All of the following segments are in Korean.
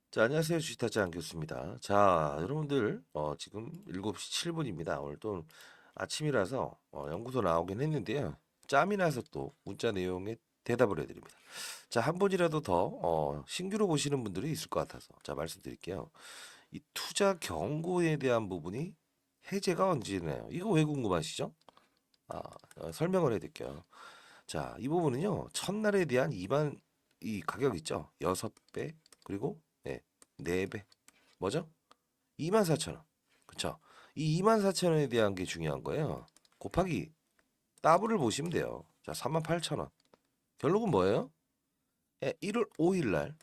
자, 안녕하세요. 주식타짜 안교수입니다. 자, 여러분들, 지금 7시 7분입니다. 오늘 또 아침이라서 연구소 나오긴 했는데요. 짬이 나서 또 문자 내용에 대답을 해드립니다. 자, 한 분이라도 더 신규로 보시는 분들이 있을 것 같아서 자, 말씀드릴게요. 이 투자 경고에 대한 부분이 해제가 언제나요? 이거 왜 궁금하시죠? 아, 설명을 해드릴게요. 자, 이 부분은요. 첫날에 대한 2만 이 가격 있죠? 6배 그리고 네, 4배. 뭐죠? 24,000원. 그쵸? 이 24,000원에 대한 게 중요한 거예요. 곱하기 더블을 보시면 돼요. 자, 38,000원. 결국은 뭐예요? 1월 5일 날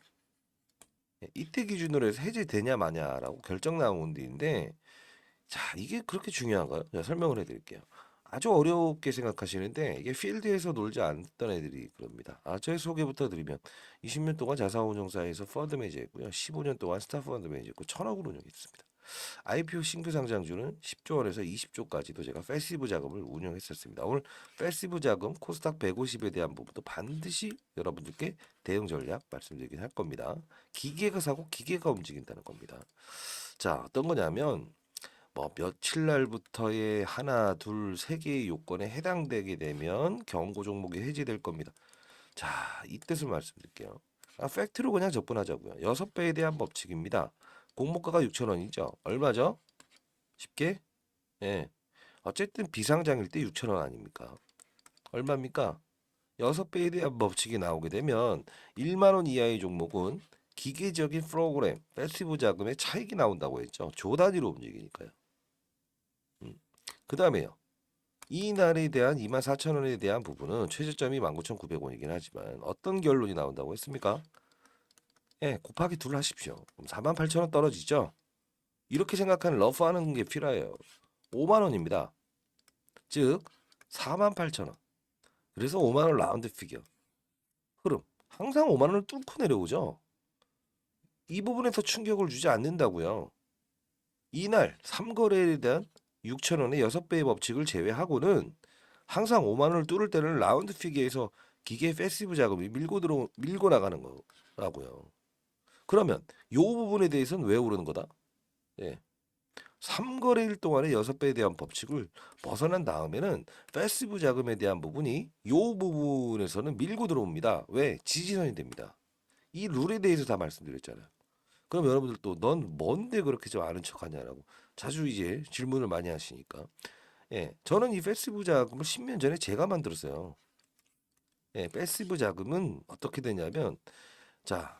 이때 기준으로 해서 해제되냐 마냐라고 결정 나온 데인데 자, 이게 그렇게 중요한가요? 자, 설명을 해드릴게요. 아주 어렵게 생각하시는데 이게 필드에서 놀지 않던 애들이 그럽니다. 저의 소개부터 드리면 20년 동안 자산운용사에서 펀드 매니저했고요. 15년 동안 스타펀드 매니저했고 1,000억을 운용했습니다. IPO 신규 상장주는 10조 원에서 20조까지도 제가 패시브 자금을 운영했었습니다. 오늘 패시브 자금 코스닥 150에 대한 부분도 반드시 여러분들께 대응 전략 말씀드리긴 할 겁니다. 기계가 사고 기계가 움직인다는 겁니다. 자, 어떤 거냐면 뭐 며칠 날부터의 하나, 둘, 세 개의 요건에 해당되게 되면 경고 종목이 해지될 겁니다. 자, 이 뜻을 말씀드릴게요. 팩트로 그냥 접근하자고요. 6배에 대한 법칙입니다. 공모가가 6,000원이죠. 얼마죠? 쉽게? 예. 어쨌든 비상장일 때 6,000원 아닙니까? 얼마입니까? 6배에 대한 법칙이 나오게 되면 1만 원 이하의 종목은 기계적인 프로그램, 패시브 자금의 차익이 나온다고 했죠. 조 단위로 움직이니까요. 그 다음에요. 이 날에 대한 24,000원에 대한 부분은 최저점이 19,900원이긴 하지만 어떤 결론이 나온다고 했습니까? 예, 곱하기 둘 하십시오. 그럼 48,000원 떨어지죠? 이렇게 생각하는 러프하는 게 필요해요. 5만 원입니다. 즉 48,000원. 그래서 5만 원 라운드 피겨. 흐름. 항상 5만 원을 뚫고 내려오죠. 이 부분에서 충격을 주지 않는다고요. 이날 3거래에 대한 6,000원의 6배의 법칙을 제외하고는 항상 5만 원을 뚫을 때는 라운드 피기에서 기계 패시브 자금이 밀고 나가는 거라고요. 그러면 이 부분에 대해서는 왜 오르는 거다? 예. 3거래일 동안의 6배에 대한 법칙을 벗어난 다음에는 패시브 자금에 대한 부분이 이 부분에서는 밀고 들어옵니다. 왜? 지지선이 됩니다. 이 룰에 대해서 다 말씀드렸잖아요. 그럼 여러분들 또 넌 뭔데 그렇게 좀 아는 척하냐라고 자주 이제 질문을 많이 하시니까 저는 이 패시브 자금을 10년 전에 제가 만들었어요. 패시브 자금은 어떻게 되냐면 자,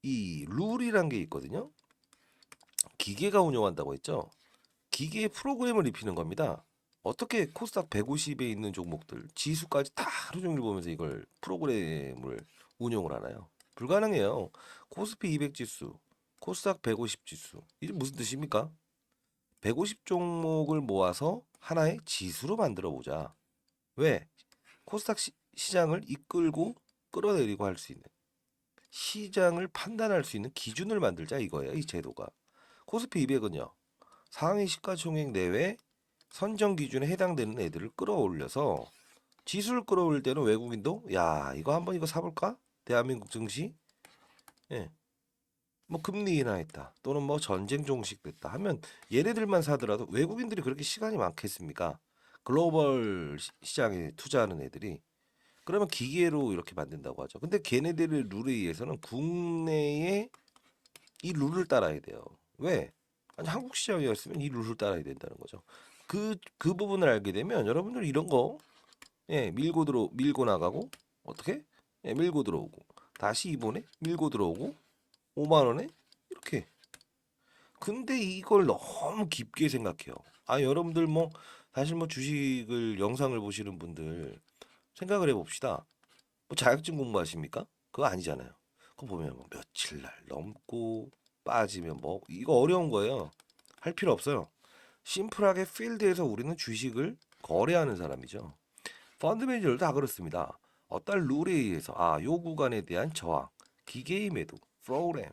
이 룰이란 게 있거든요. 기계가 운영한다고 했죠. 기계의 프로그램을 입히는 겁니다. 어떻게 코스닥 150에 있는 종목들 지수까지 다 하루 종일 보면서 이걸 프로그램을 운용을 하나요? 불가능해요. 코스피 200 지수, 코스닥 150 지수. 이게 무슨 뜻입니까? 150 종목을 모아서 하나의 지수로 만들어 보자. 왜? 코스닥 시장을 이끌고 끌어내리고 할 수 있는 시장을 판단할 수 있는 기준을 만들자 이거예요. 이 제도가. 코스피 200은요. 상위 시가총액 내외 선정 기준에 해당되는 애들을 끌어올려서 지수를 끌어올 때는 외국인도 야 이거 한번 이거 사볼까? 대한민국 증시 예. 뭐 금리 인하했다 또는 뭐 전쟁 종식됐다 하면 얘네들만 사더라도 외국인들이 그렇게 시간이 많겠습니까? 글로벌 시장에 투자하는 애들이 그러면 기계로 이렇게 만든다고 하죠. 근데 걔네들의 룰에 의해서는 국내에 이 룰을 따라야 돼요. 왜? 아니 한국 시장이었으면 이 룰을 따라야 된다는 거죠. 그 부분을 알게 되면 여러분들 이런 거 밀고 나가고 어떻게? 밀고 들어오고 다시 이번에 밀고 들어오고 5만 원에 이렇게. 근데 이걸 너무 깊게 생각해요. 여러분들 뭐 사실 뭐 주식을 영상을 보시는 분들 생각을 해봅시다. 뭐 자격증 공부하십니까? 그거 아니잖아요. 그거 보면 뭐 며칠 날 넘고 빠지면 뭐 이거 어려운 거예요. 할 필요 없어요. 심플하게 필드에서 우리는 주식을 거래하는 사람이죠. 펀드 매니저들 다 그렇습니다. 어떤 룰에 의해서 요 구간에 대한 저항, 기계의 매도, 프로그램,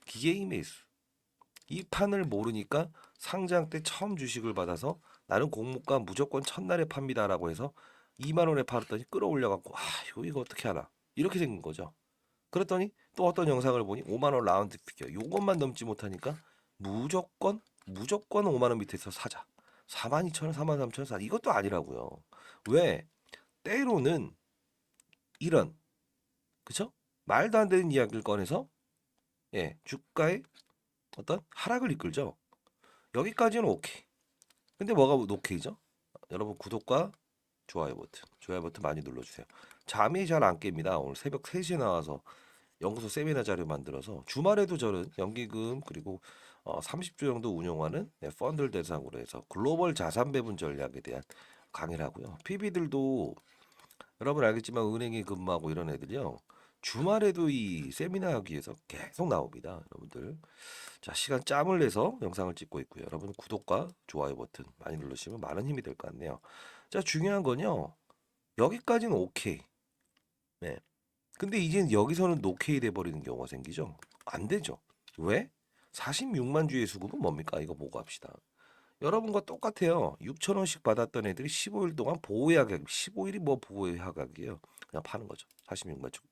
기계의 매수. 이 판을 모르니까 상장 때 처음 주식을 받아서 나는 공모가 무조건 첫날에 팝니다라고 해서 2만 원에 팔았더니 끌어올려 갖고 이거 어떻게 하나 이렇게 생긴 거죠. 그랬더니 또 어떤 영상을 보니 5만 원 라운드 피겨. 요것만 넘지 못하니까 무조건 5만 원 밑에서 사자. 42,000원, 43,000원 사. 이것도 아니라고요. 왜? 때로는 이런 그쵸? 말도 안 되는 이야기를 꺼내서 주가의 어떤 하락을 이끌죠. 여기까지는 오케이. 근데 뭐가 오케이죠? 여러분 구독과 좋아요 버튼 많이 눌러주세요. 잠이 잘 안 깹니다. 오늘 새벽 3시에 나와서 연구소 세미나 자료 만들어서 주말에도 저는 연기금 그리고 30조 정도 운용하는 펀드를 대상으로 해서 글로벌 자산 배분 전략에 대한 강의를 하고요. PB들도 여러분 알겠지만 은행에 근무하고 이런 애들이요. 주말에도 이 세미나 하기 위해서 계속 나옵니다. 여러분들. 자, 시간 짬을 내서 영상을 찍고 있고요. 여러분 구독과 좋아요 버튼 많이 눌러주시면 많은 힘이 될 것 같네요. 자, 중요한 건요. 여기까지는 오케이. 네. 근데 이제 여기서는 노케이 돼 버리는 경우가 생기죠. 안 되죠. 왜? 46만 주의 수급은 뭡니까? 이거 보고 합시다. 여러분과 똑같아요. 6천 원씩 받았던 애들이 15일 동안 보호의 하각, 15일이 뭐 보호의 하각이에요. 그냥 파는 거죠. 46만 주.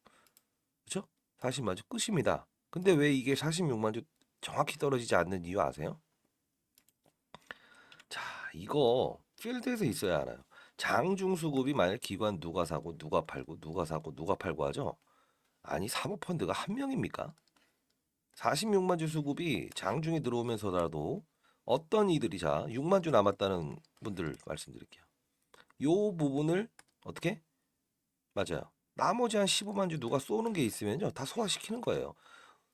그렇죠? 40만 주 끝입니다. 근데 왜 이게 46만 주 정확히 떨어지지 않는 이유 아세요? 자, 이거 필드에서 있어야 알아요. 장중 수급이 만약 기관 누가 사고 누가 팔고 누가 사고 누가 팔고 하죠? 아니 사모펀드가 한 명입니까? 46만 주 수급이 장중에 들어오면서라도 어떤 이들이 자 6만 주 남았다는 분들 말씀드릴게요. 요 부분을 어떻게? 맞아요. 나머지 한 15만 주 누가 쏘는 게 있으면요. 다 소화시키는 거예요.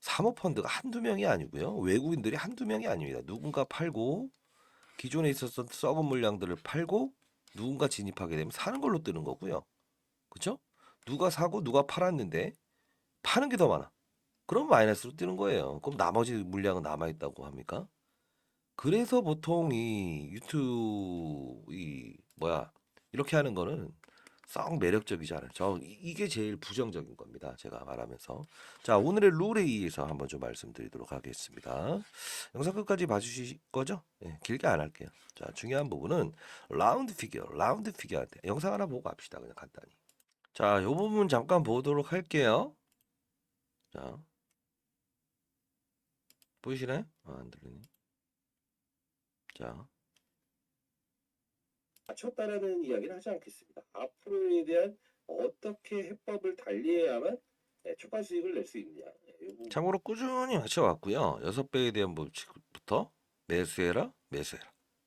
사모펀드가 한두 명이 아니고요. 외국인들이 한두 명이 아닙니다. 누군가 팔고 기존에 있었던 썩은 물량들을 팔고 누군가 진입하게 되면 사는 걸로 뜨는 거고요. 그렇죠? 누가 사고 누가 팔았는데 파는 게 더 많아. 그럼 마이너스로 뜨는 거예요. 그럼 나머지 물량은 남아 있다고 합니까? 그래서 보통 이 유튜브 이 뭐야 이렇게 하는 거는 썩 매력적이지 않아요. 이게 제일 부정적인 겁니다. 제가 말하면서 자 오늘의 룰에 의해서 한번 좀 말씀드리도록 하겠습니다. 영상 끝까지 봐주실 거죠? 네, 길게 안 할게요. 자 중요한 부분은 라운드 피겨한테 영상 하나 보고 합시다. 그냥 간단히. 자, 요 부분 잠깐 보도록 할게요. 자, 보이시나요? 안 들리네. 자, 맞췄다라는 이야기는 하지 않겠습니다. 앞으로에 대한 어떻게 해법을 달리해야만 초과 수익을 낼 수 있느냐. 참고로 꾸준히 맞춰왔고요. 6배에 대한 법칙부터 매수해라.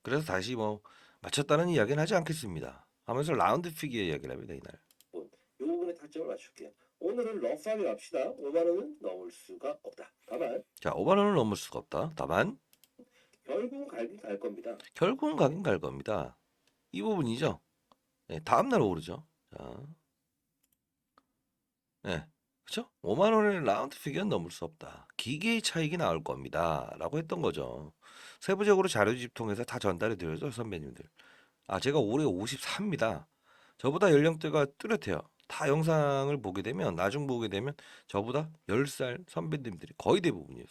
그래서 다시 뭐 맞췄다는 이야기는 하지 않겠습니다. 하면서 라운드 피기의 이야기를 합니다. 이날. 이 부분에 타점을 맞출게요. 오늘은 러프하게 갑시다. 5만 원은 넘을 수가 없다. 다만 자, 5만 원을 넘을 수가 없다. 다만 결국은 가긴 갈 겁니다. 결국은 가긴 갈 겁니다. 이 부분이죠. 네, 다음 날 오르죠. 자, 네, 그렇죠? 5만 원의 라운드 피겨는 넘을 수 없다. 기계의 차익이 나올 겁니다.라고 했던 거죠. 세부적으로 자료집 통해서 다 전달해 드려죠, 선배님들. 아, 제가 올해 54입니다. 저보다 연령대가 뚜렷해요. 다 영상을 보게 되면 나중 보게 되면 저보다 10살 선배님들이 거의 대부분이에요.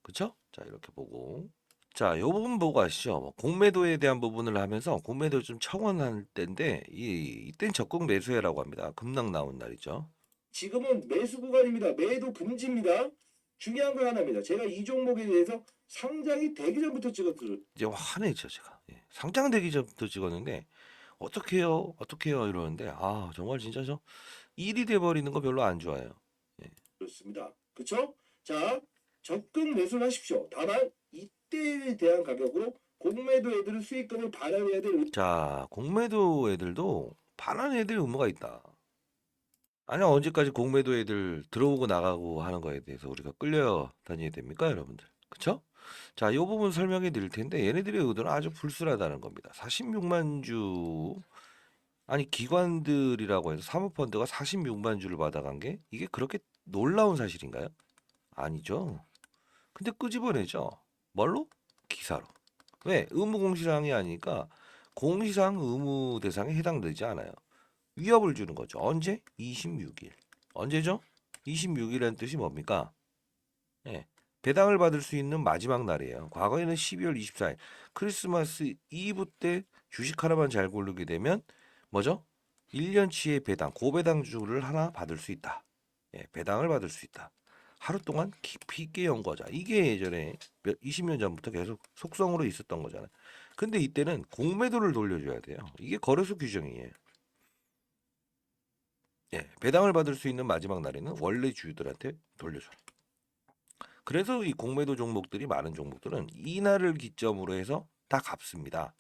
그쵸? 자 이렇게 보고 자 요 부분 보고 아시죠? 뭐 공매도에 대한 부분을 하면서 공매도 좀 청원할 때인데 이땐 적극 매수해라고 합니다. 급락 나온 날이죠. 지금은 매수 구간입니다. 매도 금지입니다. 중요한 거 하나입니다. 제가 이 종목에 대해서 상장이 되기 전부터 찍었어요. 이제 화내죠 제가. 상장되기 전부터 찍었는데 어떻게 해요 이러는데 아 정말 진짜 저 일이 돼버리는 거 별로 안 좋아해요. 그렇습니다. 그렇죠? 자 적극 매수를 하십시오. 다만 이때에 대한 가격으로 공매도 애들은 수익금을 반환해야 될. 자 공매도 애들도 반환해야 될 의무가 있다. 아니 언제까지 공매도 애들 들어오고 나가고 하는 거에 대해서 우리가 끌려다녀야 됩니까 여러분들? 그쵸? 자, 이 부분 설명해 드릴 텐데 얘네들의 의도는 아주 불순하다는 겁니다. 46만 주 아니 기관들이라고 해서 사모펀드가 46만 주를 받아간 게 이게 그렇게 놀라운 사실인가요? 아니죠. 근데 끄집어내죠. 뭘로? 기사로. 왜? 의무 공시사항이 아니니까 공시사항 의무 대상에 해당되지 않아요. 위협을 주는 거죠. 언제? 26일. 언제죠? 26일이라는 뜻이 뭡니까? 예. 배당을 받을 수 있는 마지막 날이에요. 과거에는 12월 24일 크리스마스 이브 때 주식 하나만 잘 고르게 되면 뭐죠? 1년치의 배당, 고배당주를 하나 받을 수 있다. 예, 배당을 받을 수 있다. 하루 동안 깊이 있게 연구하자. 이게 예전에 20년 전부터 계속 속성으로 있었던 거잖아요. 근데 이때는 공매도를 돌려줘야 돼요. 이게 거래소 규정이에요. 예, 배당을 받을 수 있는 마지막 날에는 원래 주주들한테 돌려줘라. 그래서 이 공매도 종목들이 많은 종목들은 이날을 기점으로 해서 다 갚습니다.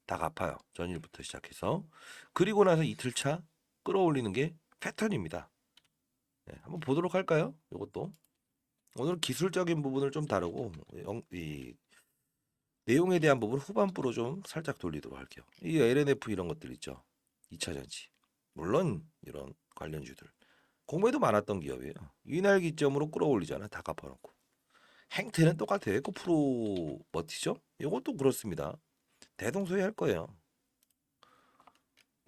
다 갚아요. 전일부터 시작해서. 그리고 나서 이틀 차 끌어올리는 게 패턴입니다. 네, 한번 보도록 할까요? 이것도. 오늘 기술적인 부분을 좀 다루고 이 내용에 대한 부분 후반부로 좀 살짝 돌리도록 할게요. 이 LNF 이런 것들 있죠. 2차 전지. 물론 이런 관련주들. 공매도 많았던 기업이에요. 이날 기점으로 끌어올리잖아. 다 갚아놓고. 행태는 똑같아요. 에코프로 버티죠? 이것도 그렇습니다. 대동소이할 거예요.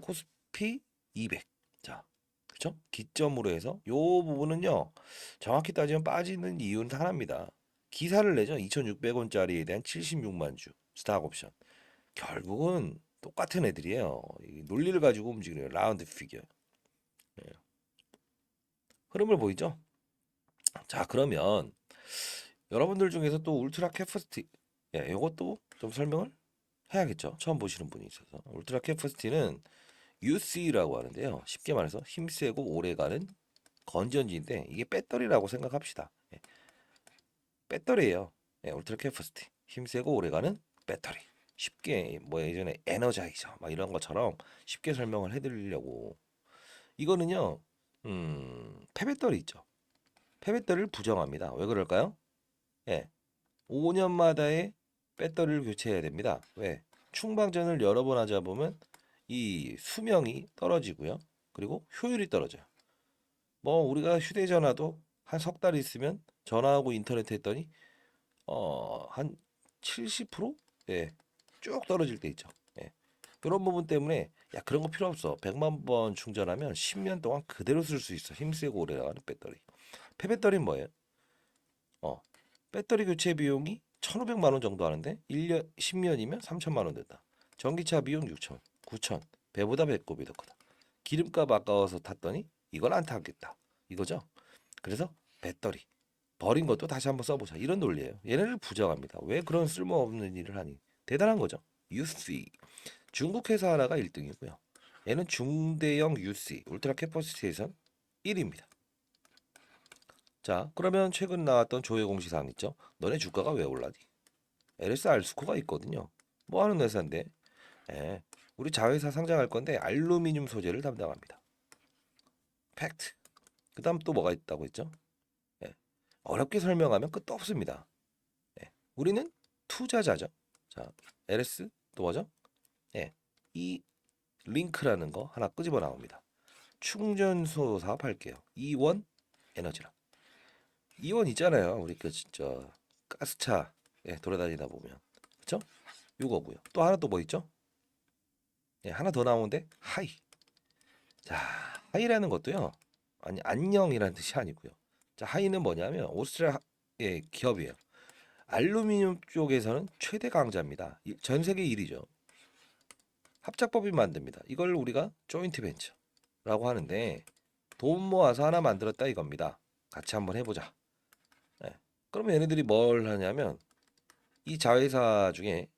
코스피 200. 자, 그렇죠? 기점으로 해서 요 부분은요. 정확히 따지면 빠지는 이유는 하나입니다. 기사를 내죠. 2,600원짜리에 대한 76만 주 스탁 옵션. 결국은 똑같은 애들이에요. 이 논리를 가지고 움직이는 라운드 피겨. 예. 흐름을 보이죠? 자, 그러면 여러분들 중에서 또 울트라 캐퍼시티, 예, 이것도 좀 설명을 해야겠죠. 처음 보시는 분이 있어서 울트라 캐퍼시티는 UC라고 하는데요. 쉽게 말해서 힘세고 오래가는 건전지인데 이게 배터리라고 생각합시다. 예, 배터리예요. 예, 울트라 캐퍼시티 힘세고 오래가는 배터리. 쉽게 뭐 예전에 에너자이저 막 이런 것처럼 쉽게 설명을 해드리려고 이거는요. 폐배터리 있죠. 폐배터리를 부정합니다. 왜 그럴까요? 예, 5년마다의 배터리를 교체해야 됩니다. 왜? 충방전을 여러 번 하자 보면 이 수명이 떨어지고요. 그리고 효율이 떨어져요. 뭐 우리가 휴대전화도 한 석 달 있으면 전화하고 인터넷 했더니 한 70%? 예, 쭉 떨어질 때 있죠. 예. 그런 부분 때문에 야 그런 거 필요 없어. 100만 번 충전하면 10년 동안 그대로 쓸 수 있어. 힘세고 오래 가는 배터리. 폐배터리는 뭐예요? 어, 배터리 교체 비용이 1,500만 원 정도 하는데 1년 10년이면 3천만 원 된다. 전기차 비용 6천, 9천. 배보다 배꼽이 더 크다. 기름값 아까워서 탔더니 이건 안 타겠다. 이거죠. 그래서 배터리 버린 것도 다시 한번 써보자. 이런 논리예요. 얘네를 부정합니다. 왜 그런 쓸모없는 일을 하니? 대단한 거죠. UC 중국 회사 하나가 1등이고요. 얘는 중대형 UC 울트라 캐퍼시티에선 1위입니다. 자, 그러면 최근 나왔던 조회 공시사항 있죠? 너네 주가가 왜 올라니? LSR 스코어가 있거든요. 뭐 하는 회사인데? 예, 우리 자회사 상장할 건데 알루미늄 소재를 담당합니다. 팩트. 그다음 또 뭐가 있다고 했죠? 예, 어렵게 설명하면 끝도 없습니다. 예, 우리는 투자자죠. 자, LS 또 뭐죠? 예, 이 링크라는 거 하나 끄집어 나옵니다. 충전소 사업할게요. 이원 에너지랑. 이원 있잖아요. 우리 그 진짜 가스차 예, 돌아다니다 보면 그렇죠? 요거고요. 또 하나 또 뭐 있죠? 예, 하나 더 나오는데 하이. 자, 하이라는 것도요. 아니 안녕이라는 뜻이 아니고요. 자, 하이는 뭐냐면 오스트리아의 기업이에요. 알루미늄 쪽에서는 최대 강자입니다. 전 세계 1위죠. 합작법인 만듭니다. 이걸 우리가 조인트 벤처라고 하는데 돈 모아서 하나 만들었다 이겁니다. 같이 한번 해보자. 예. 그러면 얘네들이 뭘 하냐면 이 자회사 중에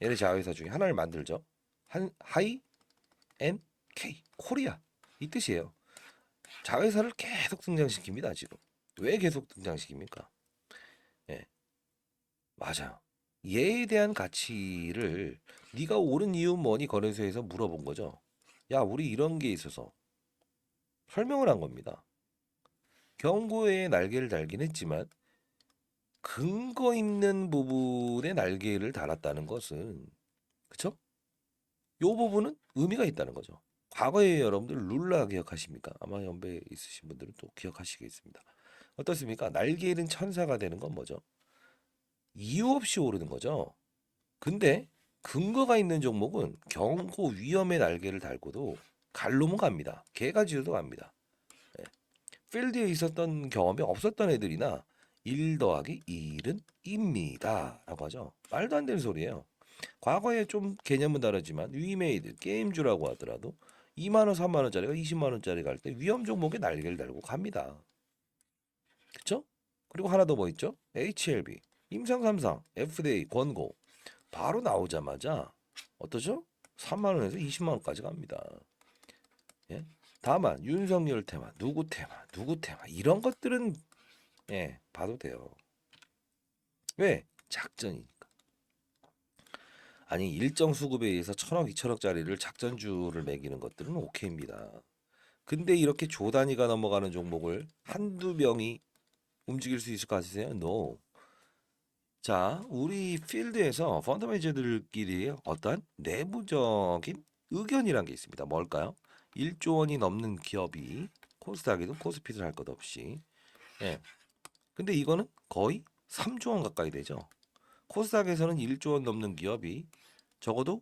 얘네 자회사 중에 하나를 만들죠. 한 하이 앤 K 코리아 이 뜻이에요. 자회사를 계속 등장시킵니다. 지금 왜 계속 등장시킵니까? 예, 맞아요. 얘에 대한 가치를 네가 옳은 이유 뭐니 거래소에서 물어본 거죠. 야, 우리 이런 게 있어서 설명을 한 겁니다. 경고에 날개를 달긴 했지만 근거 있는 부분에 날개를 달았다는 것은 그쵸? 요 부분은 의미가 있다는 거죠. 과거에 여러분들 룰라 기억하십니까? 아마 연배 있으신 분들은 또 기억하시겠습니다. 어떻습니까? 날개 잃은 천사가 되는 건 뭐죠? 이유 없이 오르는 거죠. 근데 근거가 있는 종목은 경고 위험의 날개를 달고도 갈로문 갑니다. 개가 지어도 갑니다. 예. 필드에 있었던 경험이 없었던 애들이나 1 더하기 1은 입니다. 라고 하죠. 말도 안 되는 소리예요. 과거에 좀 개념은 다르지만 위메이드 게임주라고 하더라도 2만 원, 3만 원짜리가 20만 원짜리 갈 때 위험 종목에 날개를 달고 갑니다. 그쵸? 그리고 하나 더 뭐 있죠? HLB, 임상삼상, FDA 권고 바로 나오자마자 어떠죠? 3만 원에서 20만 원까지 갑니다. 예? 다만 윤석열 테마, 누구 테마, 누구 테마 이런 것들은 예, 봐도 돼요. 왜? 작전이니까. 아니 일정 수급에 의해서 1,000억, 2,000억짜리를 작전주를 매기는 것들은 오케이입니다. 근데 이렇게 조 단위가 넘어가는 종목을 한두 명이 움직일 수 있을 것 같으세요? No. 자, 우리 필드에서 펀드 매니저들끼리 어떤 내부적인 의견이란 게 있습니다. 뭘까요? 1조 원이 넘는 기업이 코스닥에도 코스피를 할 것 없이 예. 근데 이거는 거의 3조 원 가까이 되죠. 코스닥에서는 1조 원 넘는 기업이 적어도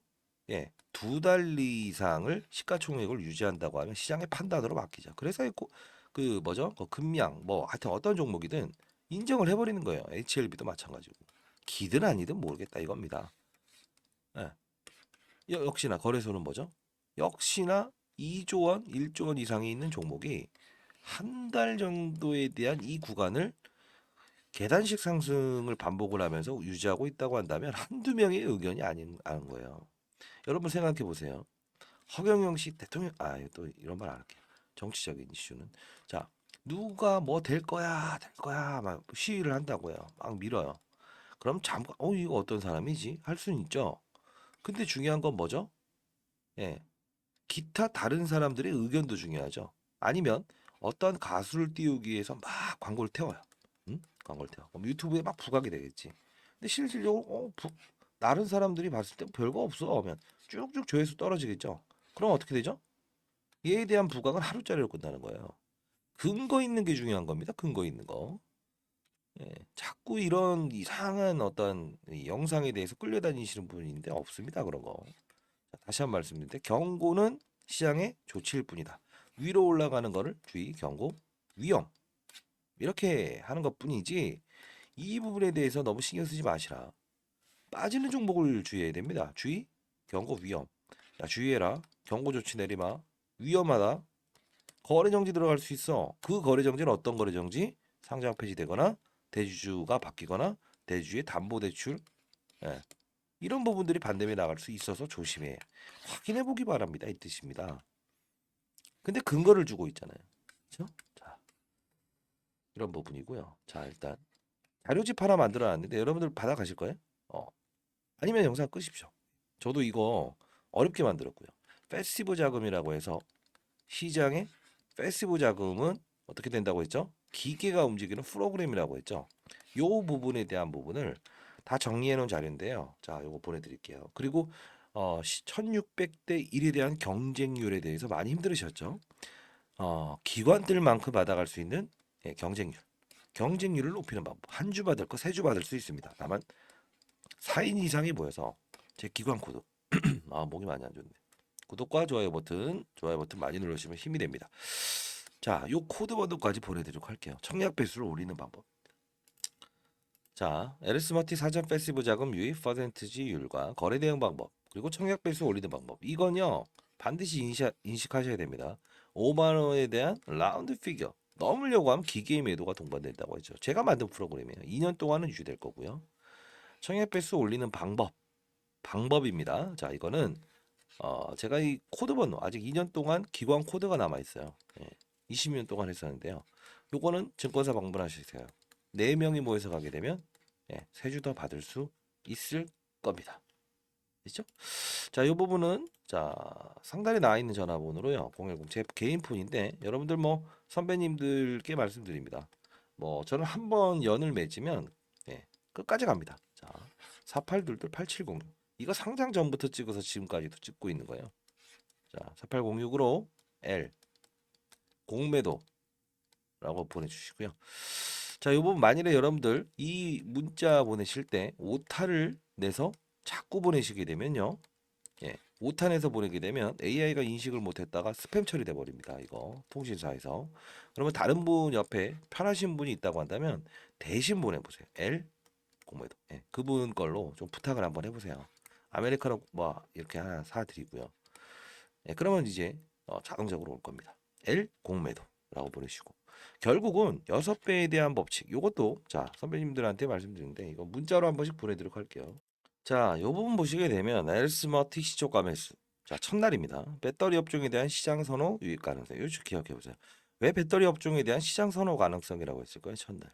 예, 2달 이상을 시가총액을 유지한다고 하면 시장의 판단으로 맡기죠. 그래서 그 뭐죠? 그 금양 뭐 하여튼 어떤 종목이든 인정을 해버리는 거예요. HLB도 마찬가지고 기든 아니든 모르겠다 이겁니다. 예. 역시나 거래소는 뭐죠? 역시나 2조 원, 1조 원 이상이 있는 종목이 한 달 정도에 대한 이 구간을 계단식 상승을 반복을 하면서 유지하고 있다고 한다면 한두 명의 의견이 아닌 거예요. 여러분 생각해 보세요. 허경영 씨 대통령 또 이런 말 안 할게요. 정치적인 이슈는 자 누가 뭐 될 거야 될 거야 막 시위를 한다고요. 막 밀어요. 그럼 잠깐 이거 어떤 사람이지 할 수는 있죠. 근데 중요한 건 뭐죠? 예, 기타 다른 사람들의 의견도 중요하죠. 아니면 어떤 가수를 띄우기 위해서 막 광고를 태워요. 응? 광고를 태워. 그럼 유튜브에 막 부각이 되겠지. 근데 실질적으로 다른 사람들이 봤을 때 별거 없어 하면 쭉쭉 조회수 떨어지겠죠. 그럼 어떻게 되죠? 얘에 대한 부각은 하루짜리로 끝나는 거예요. 근거 있는 게 중요한 겁니다. 근거 있는 거. 예, 자꾸 이런 이상한 어떤 이 영상에 대해서 끌려다니시는 분인데 없습니다. 그런 거. 자, 다시 한 번 말씀드린데 경고는 시장의 조치일 뿐이다. 위로 올라가는 거를 주의, 경고, 위험 이렇게 하는 것뿐이지 이 부분에 대해서 너무 신경 쓰지 마시라. 빠지는 종목을 주의해야 됩니다. 주의, 경고, 위험. 야, 주의해라. 경고 조치 내리마. 위험하다. 거래 정지 들어갈 수 있어. 그 거래 정지는 어떤 거래 정지? 상장 폐지되거나 대주주가 바뀌거나 대주주의 담보 대출 예. 이런 부분들이 반대에 나갈 수 있어서 조심해. 확인해 보기 바랍니다. 이 뜻입니다. 근데 근거를 주고 있잖아요. 그렇죠? 자, 이런 부분이고요. 자, 일단 자료집 하나 만들어 놨는데 여러분들 받아가실 거예요? 어. 아니면 영상 끄십시오. 저도 이거 어렵게 만들었고요. 패시브 자금이라고 해서 시장의 패시브 자금은 어떻게 된다고 했죠? 기계가 움직이는 프로그램이라고 했죠. 요 부분에 대한 부분을 다 정리해 놓은 자료인데요. 자, 요거 보내드릴게요. 그리고 1600대 1에 대한 경쟁률에 대해서 많이 힘들으셨죠? 기관들만큼 받아갈 수 있는 예, 경쟁률. 경쟁률을 높이는 방법. 한 주 받을 거 세 주 받을 수 있습니다. 다만 4인 이상이 모여서 제 기관 코드. 목이 많이 안 좋네. 구독과 좋아요 버튼 많이 눌러주시면 힘이 됩니다. 자, 요 코드 번호까지 보내드리도록 할게요. 청약 배수를 올리는 방법. 자, 에르스마티 사전 패시브 자금 유입 퍼센트지율과 거래 대응 방법 그리고 청약 배수 올리는 방법. 이건요 반드시 인식하셔야 됩니다. 5만 원에 대한 라운드 피겨 넘으려고 하면 기계의 매도가 동반된다고 했죠. 제가 만든 프로그램이에요. 2년 동안은 유지될 거고요. 청약 배수 올리는 방법입니다. 자, 이거는 제가 이 코드 번호 아직 2년 동안 기관 코드가 남아 있어요. 예, 20년 동안 했었는데요. 요거는 증권사 방문하시세요. 4명이 모여서 가게 되면 예, 3주 더 받을 수 있을 겁니다. 있죠? 자, 이 부분은 자 상단에 나와 있는 전화번호로요. 010 제 개인 폰인데 여러분들 뭐 선배님들께 말씀드립니다. 뭐 저는 한 번 연을 맺으면 예, 끝까지 갑니다. 자, 4822-8706 이거 상장 전부터 찍어서 지금까지도 찍고 있는 거예요. 자, 4806으로 L 공매도라고 보내주시고요. 자, 이 부분 만일에 여러분들 이 문자 보내실 때 오타를 내서 자꾸 보내시게 되면요. 예, 오탄에서 보내게 되면 AI가 인식을 못했다가 스팸 처리돼 버립니다. 이거 통신사에서. 그러면 다른 분 옆에 편하신 분이 있다고 한다면 대신 보내보세요. L 공매도. 예, 그분 걸로 좀 부탁을 한번 해보세요. 아메리카노 뭐 이렇게 하나 사드리고요. 예, 그러면 이제 자동적으로 올 겁니다. L 공매도라고 보내시고 결국은 6배에 대한 법칙. 요것도 자, 선배님들한테 말씀드리는데 이거 문자로 한 번씩 보내드리도록 할게요. 자, 요 부분 보시게 되면 엘스머티 시초가 매수. 자, 첫날입니다. 배터리 업종에 대한 시장 선호 유입 가능성. 이거 좀 기억해 보세요. 왜 배터리 업종에 대한 시장 선호 가능성이라고 했을까요? 첫날.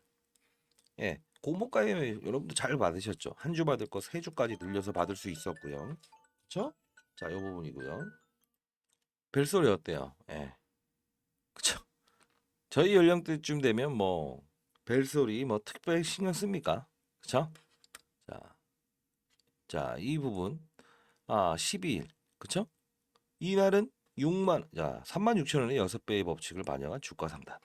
예. 공모가에 여러분도 잘 받으셨죠? 한 주 받을 거 세 주까지 늘려서 받을 수 있었고요. 그쵸? 자, 요 부분이고요. 벨소리 어때요? 예. 그쵸? 저희 연령대쯤 되면 뭐 벨소리 뭐 특별히 신경 씁니까? 그쵸? 자, 자, 이 부분 12일. 그쵸? 이날은 6만, 자, 36,000원의 6배의 법칙을 반영한 주가 상단.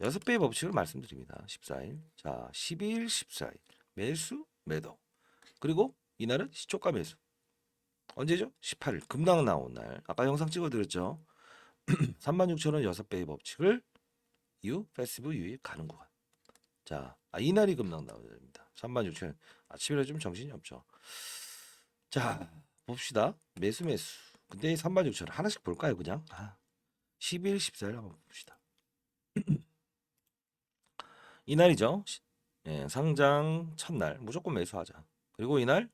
6배의 법칙을 말씀드립니다. 14일. 자, 12일, 14일. 매수, 매도. 그리고 이날은 시초가 매수. 언제죠? 18일. 급락 나온 날. 아까 영상 찍어드렸죠? 36,000원 6배의 법칙을 이후 패시브 유입 가는 구간. 자, 이날이 급락 나와야 됩니다. 36,000원. 아침이라 좀 정신이 없죠. 자, 봅시다. 매수 매수. 근데 36,000원 하나씩 볼까요, 그냥? 12일, 14일 한번 봅시다. 이날이죠. 예, 상장 첫날 무조건 매수하자. 그리고 이날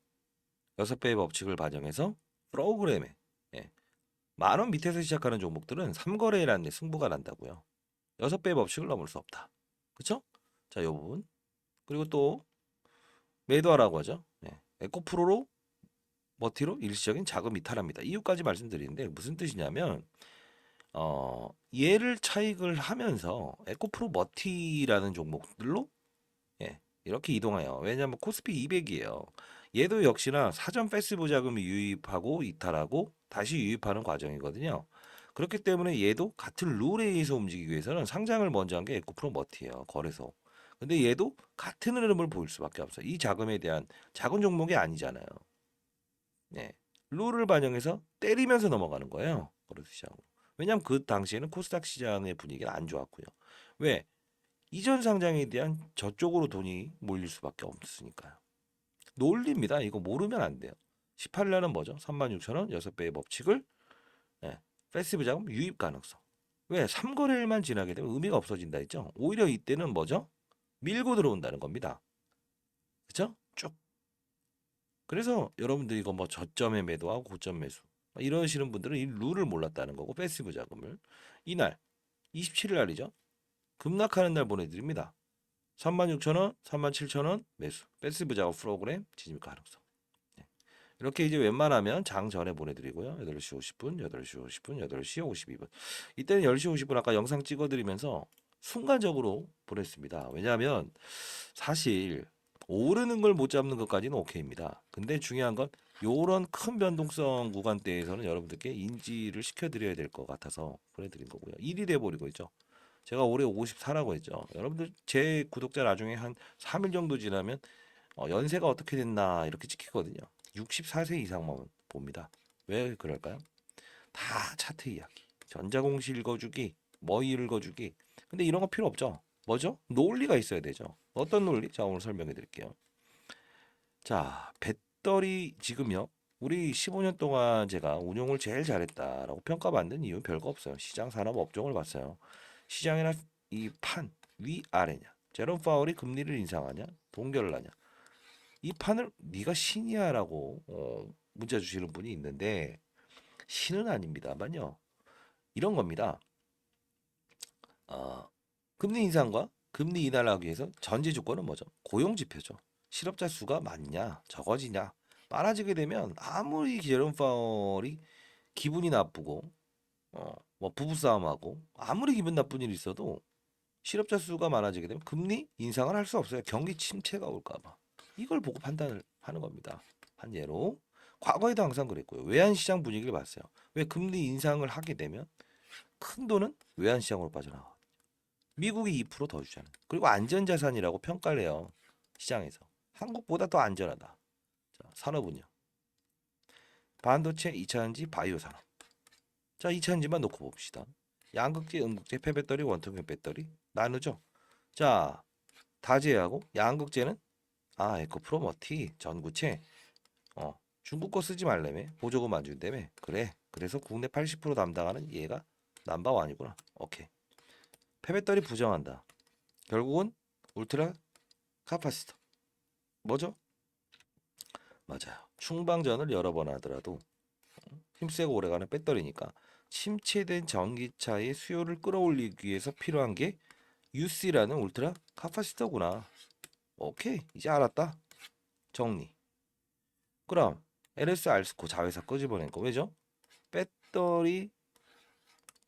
6배의 법칙을 반영해서 프로그램에 예, 10,000원 밑에서 시작하는 종목들은 3거래라는 데 승부가 난다고요. 6배의 법칙을 넘을 수 없다. 그쵸? 자, 요 부분. 그리고 또 매도하라고 하죠. 예, 에코프로로 머티로 일시적인 자금 이탈합니다. 이유까지 말씀드리는데 무슨 뜻이냐면 얘를 차익을 하면서 에코프로 머티라는 종목들로 예, 이렇게 이동해요. 왜냐하면 코스피 200이에요. 얘도 역시나 사전 패시브 자금이 유입하고 이탈하고 다시 유입하는 과정이거든요. 그렇기 때문에 얘도 같은 룰에 의해서 움직이기 위해서는 상장을 먼저 한 게 에코프로 머티예요. 거래소. 근데 얘도 같은 흐름을 보일 수밖에 없어요. 이 자금에 대한 작은 종목이 아니잖아요. 네. 룰을 반영해서 때리면서 넘어가는 거예요. 거래소 시장으로. 왜냐하면 그 당시에는 코스닥 시장의 분위기는 안 좋았고요. 왜? 이전 상장에 대한 저쪽으로 돈이 몰릴 수밖에 없으니까요. 논리입니다. 이거 모르면 안 돼요. 18날은 뭐죠? 36,000원 6배의 법칙을 예, 패시브 자금 유입 가능성. 왜? 3거래일만 지나게 되면 의미가 없어진다 했죠. 오히려 이때는 뭐죠? 밀고 들어온다는 겁니다. 그렇죠? 쭉. 그래서 여러분들 이거 뭐 저점에 매도하고 고점 매수 이러시는 분들은 이 룰을 몰랐다는 거고 패시브 자금을 이날 27일 날이죠. 급락하는 날 보내드립니다. 36,000원, 37,000원 매수. 패시브 작업 프로그램 진입 가능성. 네. 이렇게 이제 웬만하면 장 전에 보내드리고요. 8시 50분, 8시 50분, 8시 52분. 이때는 10시 50분 아까 영상 찍어드리면서 순간적으로 보냈습니다. 왜냐하면 사실 오르는 걸 못 잡는 것까지는 오케이입니다. 근데 중요한 건 요런 큰 변동성 구간대에서는 여러분들께 인지를 시켜드려야 될 것 같아서 보내드린 거고요. 일이 돼버리고 있죠. 제가 올해 54라고 했죠. 여러분들 제 구독자 나중에 한 3일 정도 지나면 연세가 어떻게 됐나 이렇게 찍히거든요. 64세 이상만 봅니다. 왜 그럴까요? 다 차트 이야기. 전자공시 읽어주기, 뭐 읽어주기. 근데 이런 거 필요 없죠. 뭐죠? 논리가 있어야 되죠. 어떤 논리? 자, 오늘 설명해 드릴게요. 자, 배터리 지금요. 우리 15년 동안 제가 운용을 제일 잘했다라고 평가받는 이유 별거 없어요. 시장 산업 업종을 봤어요. 시장이나 이 판 위아래냐, 제롬 파월이 금리를 인상하냐, 동결을 하냐. 이 판을 네가 신이야라고 문자 주시는 분이 있는데 신은 아닙니다만요. 이런 겁니다. 어, 금리 인상과 금리 인하를 하기 위해서 전제 조건은 뭐죠? 고용 지표죠. 실업자 수가 많냐, 적어지냐. 많아지게 되면 아무리 제롬 파월이 기분이 나쁘고 뭐 부부싸움하고 아무리 기분 나쁜 일이 있어도 실업자 수가 많아지게 되면 금리 인상을 할 수 없어요. 경기 침체가 올까 봐. 이걸 보고 판단을 하는 겁니다. 한 예로 과거에도 항상 그랬고요. 외환시장 분위기를 봤어요. 왜 금리 인상을 하게 되면 큰 돈은 외환시장으로 빠져나가. 미국이 2%더 주잖아요. 그리고 안전자산이라고 평가를 해요. 시장에서. 한국보다 더 안전하다. 자, 산업은요. 반도체, 2차전지, 바이오 산업. 자, 2차전지만 놓고 봅시다. 양극재, 음극재, 폐배터리, 원통형 배터리 나누죠. 자, 다제하고 양극재는 에코프로 머티 전구체 중국 거 쓰지 말래매 보조금 안 준다며. 그래, 그래서 국내 80% 담당하는 얘가 넘버원이구나. 오케이. 폐배터리 부정한다. 결국은 울트라 카파시터. 뭐죠? 맞아요. 충방전을 여러 번 하더라도 힘세고 오래가는 배터리니까 침체된 전기차의 수요를 끌어올리기 위해서 필요한 게 UC라는 울트라 카파시터구나. 오케이, 이제 알았다. 정리. 그럼 LS 알스코 자회사 끄집어낸 거 왜죠? 배터리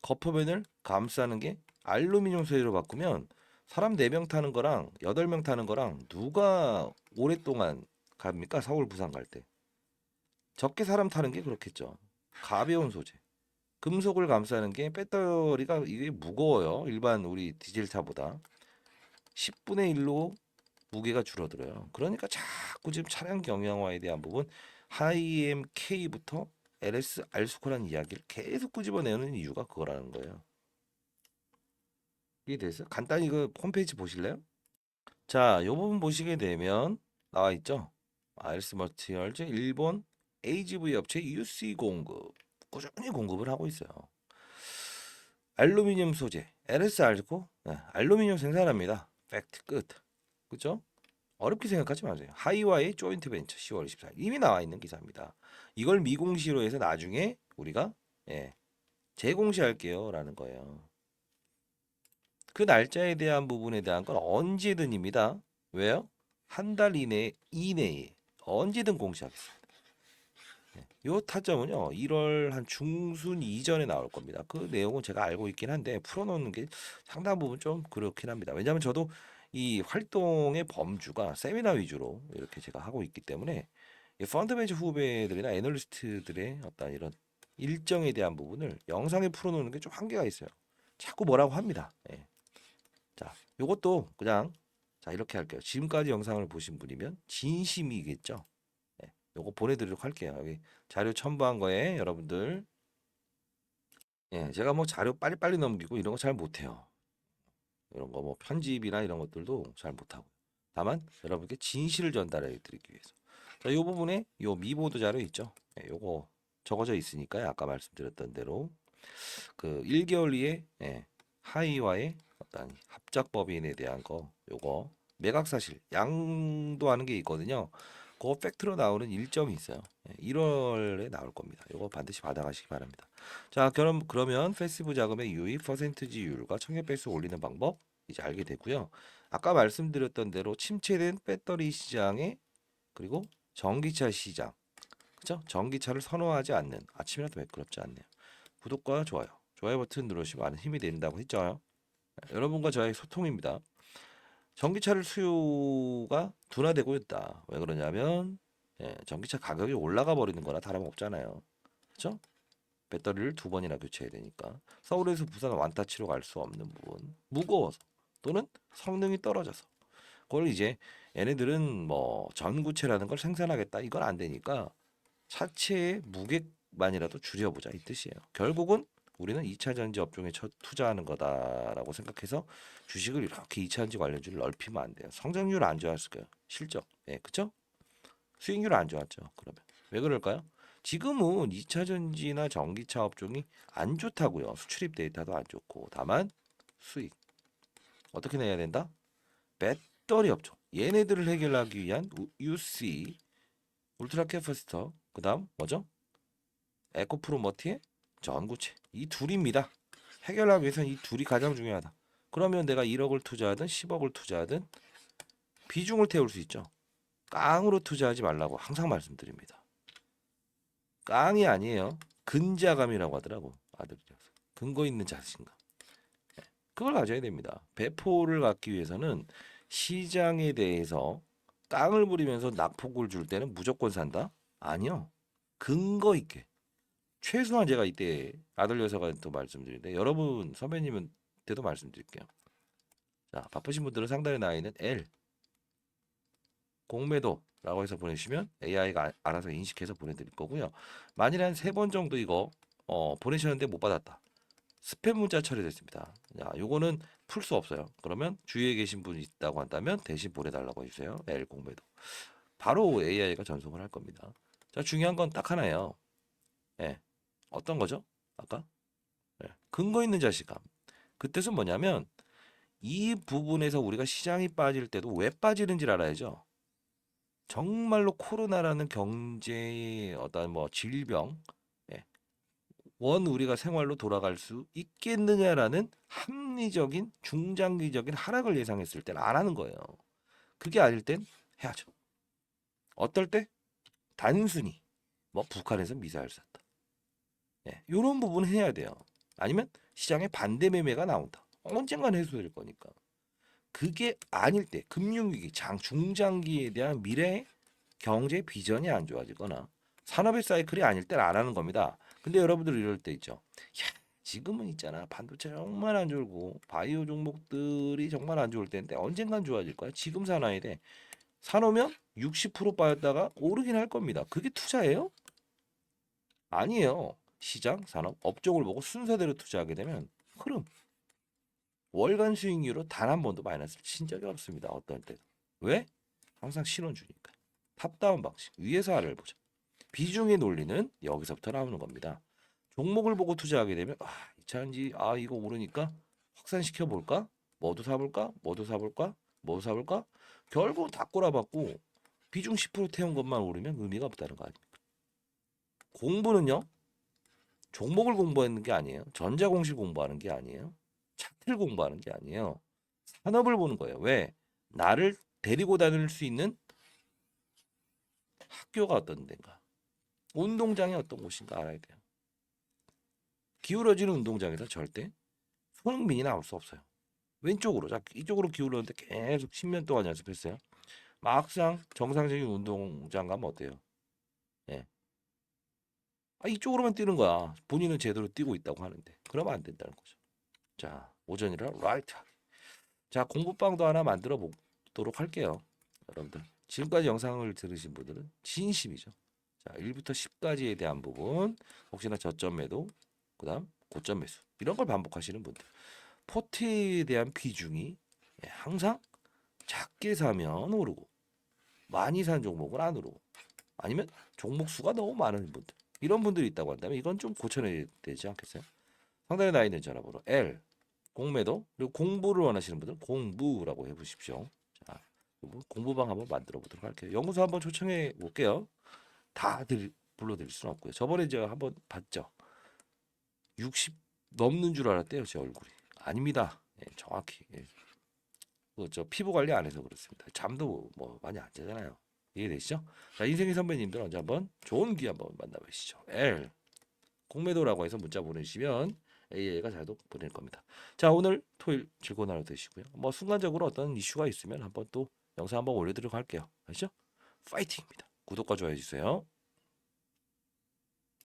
거표면을 감싸는 게 알루미늄 소재로 바꾸면 사람 4명 타는 거랑 8명 타는 거랑 누가 오랫동안 갑니까? 서울 부산 갈 때. 적게 사람 타는 게 그렇겠죠. 가벼운 소재. 금속을 감싸는 게 배터리가 이게 무거워요. 일반 우리 디젤차보다 10분의 1로 무게가 줄어들어요. 그러니까 자꾸 지금 차량 경량화에 대한 부분 하이엠K부터 LS 알스코라는 이야기를 계속 끄집어내는 이유가 그거라는 거예요. 이해됐어요? 간단히 그 홈페이지 보실래요? 자, 요 부분 보시게 되면 나와 있죠. 알스 머티리얼즈 일본 AGV 업체 UC 공급 꾸준히 공급을 하고 있어요. 알루미늄 소재 LS 알스코 알루미늄 생산합니다. 팩트 끝. 그죠? 어렵게 생각하지 마세요. 하이와의 조인트 벤처 10월 24일 이미 나와 있는 기사입니다. 이걸 미공시로 해서 나중에 우리가 재공시할게요라는 거예요. 그 날짜에 대한 부분에 대한 건 언제든입니다. 왜요? 한 달 이내에 언제든 공시하겠습니다. 요 타점은요 1월 한 중순 이전에 나올 겁니다. 그 내용은 제가 알고 있긴 한데 풀어놓는 게 상당 부분 좀 그렇긴 합니다. 왜냐하면 저도 이 활동의 범주가 세미나 위주로 이렇게 제가 하고 있기 때문에 이 펀드 매니저 후배들이나 애널리스트들의 어떤 이런 일정에 대한 부분을 영상에 풀어놓는 게 좀 한계가 있어요. 자꾸 뭐라고 합니다. 예. 자, 요것도 그냥 자 이렇게 할게요. 지금까지 영상을 보신 분이면 진심이겠죠. 예, 요거 보내드리도록 할게요. 여기 자료 첨부한 거에 여러분들 제가 뭐 자료 빨리빨리 넘기고 이런 거 잘 못해요. 이런 거 뭐 편집이나 이런 것들도 잘 못하고 다만 여러분께 진실을 전달해 드리기 위해서 자, 요 부분에 요 미보드 자료 있죠. 요거 적어져 있으니까요. 아까 말씀드렸던 대로 그 1개월 뒤에 하이와의 어떤 합작 법인에 대한 거 요거 매각사실 양도하는 게 있거든요. 그 팩트로 나오는 일정이 있어요. 1월에 나올 겁니다. 요거 반드시 받아가시기 바랍니다. 자, 그러면 패시브 자금의 유입 퍼센트지율과 청약 배수 올리는 방법 이제 알게 되고요. 아까 말씀드렸던 대로 침체된 배터리 시장에 그리고 전기차 시장 그죠? 전기차를 선호하지 않는 아침이라도 매끄럽지 않네요. 구독과 좋아요 버튼 누르시면 많은 힘이 된다고 했죠. 여러분과 저의 소통입니다. 전기차를 수요가 둔화되고 있다. 왜 그러냐면 전기차 가격이 올라가 버리는 거나 다름없잖아요. 그렇죠? 배터리를 2번이나 교체해야 되니까 서울에서 부산 완타치로 갈 수 없는 부분 무거워서 또는 성능이 떨어져서 그걸 이제 얘네들은 뭐 전구체라는 걸 생산하겠다 이건 안 되니까 차체의 무게만이라도 줄여보자 이 뜻이에요. 결국은 우리는 2차 전지 업종에 투자하는 거다라고 생각해서 주식을 이렇게 2차 전지 관련주를 넓히면 안 돼요. 성장률 안 좋았을 거예요. 실적. 그쵸? 수익률 안 좋았죠. 그러면 왜 그럴까요? 지금은 2차 전지나 전기차 업종이 안 좋다고요. 수출입 데이터도 안 좋고 다만 수익 어떻게 내야 된다? 배터리 업종 얘네들을 해결하기 위한 UC 울트라 캐퍼시터 그다음 뭐죠? 에코프로머티의 전구체 이 둘입니다. 해결하기 위해서는 이 둘이 가장 중요하다. 그러면 내가 1억을 투자하든 10억을 투자하든 비중을 태울 수 있죠. 깡으로 투자하지 말라고 항상 말씀드립니다. 깡이 아니에요. 근자감이라고 하더라고 아들이라서. 근거 있는 자신감. 그걸 가져야 됩니다. 배포를 갖기 위해서는 시장에 대해서 깡을 부리면서 낙폭을 줄 때는 무조건 산다? 아니요. 근거 있게. 최소한 제가 이때 아들 여사가 또 말씀드리는데 여러분 선배님한테도 말씀드릴게요. 자, 바쁘신 분들은 상단에 나와 있는 L 공매도라고 해서 보내주시면 AI가 알아서 인식해서 보내드릴 거고요. 만일 한 3번 정도 이거 보내셨는데 못 받았다. 스팸 문자 처리됐습니다. 자, 요거는 풀 수 없어요. 그러면 주위에 계신 분이 있다고 한다면 대신 보내달라고 해주세요. L 공매도. 바로 AI가 전송을 할 겁니다. 자, 중요한 건 딱 하나예요. 어떤 거죠? 아까? 근거 있는 자신감. 그 뜻은 뭐냐면 이 부분에서 우리가 시장이 빠질 때도 왜 빠지는지를 알아야죠. 정말로 코로나라는 경제의 어떤 뭐 질병, 예, 원 우리가 생활로 돌아갈 수 있겠느냐라는 합리적인 중장기적인 하락을 예상했을 때는 안 하는 거예요. 그게 아닐 땐 해야죠. 어떨 때? 단순히 뭐 북한에서 미사일 쐈다. 예, 이런 부분 해야 돼요. 아니면 시장에 반대 매매가 나온다. 언젠간 해소될 거니까. 그게 아닐 때 금융위기, 중장기에 대한 미래 경제 비전이 안 좋아지거나 산업의 사이클이 아닐 때는 안 하는 겁니다. 근데 여러분들 이럴 때 있죠. 야, 지금은 있잖아. 반도체 정말 안 좋고 바이오 종목들이 정말 안 좋을 때인데 언젠간 좋아질 거야. 지금 사놔야 돼. 사놓으면 60% 빠졌다가 오르긴 할 겁니다. 그게 투자예요? 아니에요. 시장, 산업, 업종을 보고 순서대로 투자하게 되면 흐름, 월간 수익률로 단 한 번도 마이너스를 친 적이 없습니다. 어떤 때. 왜? 항상 신원 주니까. 탑다운 방식. 위에서 아래를 보자. 비중의 논리는 여기서부터 나오는 겁니다. 종목을 보고 투자하게 되면 이 차인지 이거 오르니까 확산시켜 볼까? 뭐도 사볼까? 뭐도 사볼까? 뭐도 사볼까? 결국 다 꼬라박고 비중 10% 태운 것만 오르면 의미가 없다는 거 아닙니까? 공부는요. 종목을 공부하는 게 아니에요. 전자공실 공부하는 게 아니에요. 차트를 공부하는 게 아니에요. 산업을 보는 거예요. 왜? 나를 데리고 다닐 수 있는 학교가 어떤 데인가? 운동장이 어떤 곳인가 알아야 돼요. 기울어지는 운동장에서 절대 손흥민이 나올 수 없어요. 왼쪽으로, 자, 이쪽으로 기울었는데 계속 10년 동안 연습했어요. 막상 정상적인 운동장 가면 어때요? 예. 이쪽으로만 뛰는 거야. 본인은 제대로 뛰고 있다고 하는데. 그러면 안 된다는 거죠. 자, 오전이라 라이트. 자, 공부방도 하나 만들어 보도록 할게요. 여러분들. 지금까지 영상을 들으신 분들은 진심이죠. 자, 1부터 10까지에 대한 부분, 혹시나 저점 매도, 그다음 고점 매수 이런 걸 반복하시는 분들. 포트에 대한 비중이 항상 작게 사면 오르고 많이 산 종목은 안 오르고 아니면 종목 수가 너무 많은 분들 이런 분들이 있다고 한다면 이건 좀 고쳐내야 되지 않겠어요? 상단에 나와 있는 전화번호 L 공매도 그리고 공부를 원하시는 분들은 공부라고 해보십시오. 자, 공부방 한번 만들어 보도록 할게요. 연구소 한번 초청해 볼게요. 불러드릴 수는 없고요. 저번에 제가 한번 봤죠. 60 넘는 줄 알았대요. 제 얼굴이. 아닙니다. 정확히. 저 피부 관리 안 해서 그렇습니다. 잠도 뭐 많이 안 자잖아요. 이해되시죠? 자, 인생의 선배님들 언제 한번 좋은 기회 한번 만나보시죠. L 공매도라고 해서 문자 보내주시면 AI가 자동 보낼 겁니다. 자, 오늘 토요일 즐거운 하루 되시고요. 뭐 순간적으로 어떤 이슈가 있으면 한번 또 영상 한번 올려드리도록 할게요. 아시죠? 파이팅입니다. 구독과 좋아요 해주세요.